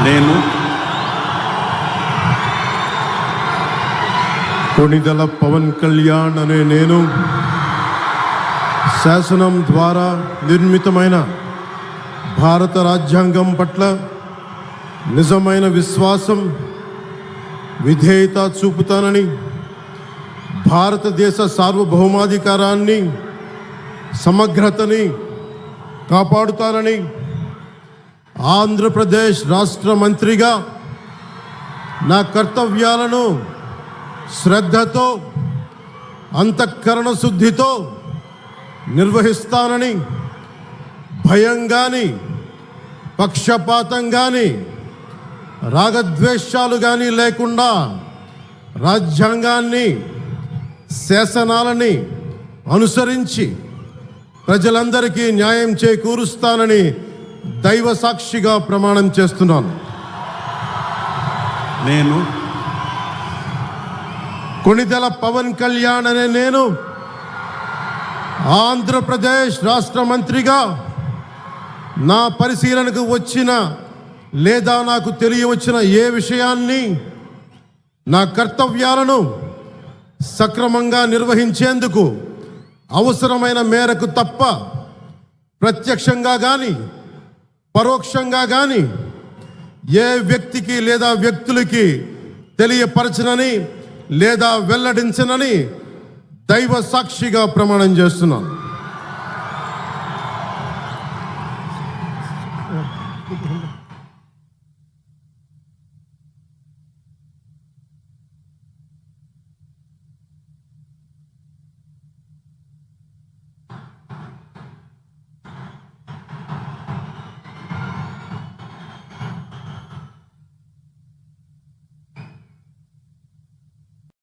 నేను కొణిదెల పవన్ కళ్యాణ్ అనే నేను శాసనం ద్వారా నిర్మితమైన భారత రాజ్యాంగం పట్ల నిజమైన విశ్వాసం, విధేయత చూపుతానని, భారతదేశ సార్వభౌమాధికారాన్ని, సమగ్రతని కాపాడుతానని, ఆంధ్రప్రదేశ్ రాష్ట్ర మంత్రిగా నా కర్తవ్యాలను శ్రద్ధతో, అంతఃకరణ శుద్ధితో నిర్వహిస్తానని, భయం కానీ, పక్షపాతం కానీ, రాగద్వేషాలు కానీ లేకుండా రాజ్యాంగాన్ని, శాసనాలని అనుసరించి ప్రజలందరికీ న్యాయం చేకూరుస్తానని దైవ సాక్షిగా ప్రమాణం చేస్తున్నాను. నేను కొణిదెల పవన్ కళ్యాణ్ అనే నేను ఆంధ్రప్రదేశ్ రాష్ట్ర మంత్రిగా నా పరిశీలనకు వచ్చిన లేదా నాకు తెలియవచ్చిన ఏ విషయాన్ని, నా కర్తవ్యాలను సక్రమంగా నిర్వహించేందుకు అవసరమైన మేరకు తప్ప ప్రత్యక్షంగా కానీ పరోక్షంగా కానీ ఏ వ్యక్తికి లేదా వ్యక్తులకి తెలియపరచనని లేదా వెల్లడించనని దైవ సాక్షిగా ప్రమాణం చేస్తున్నాను.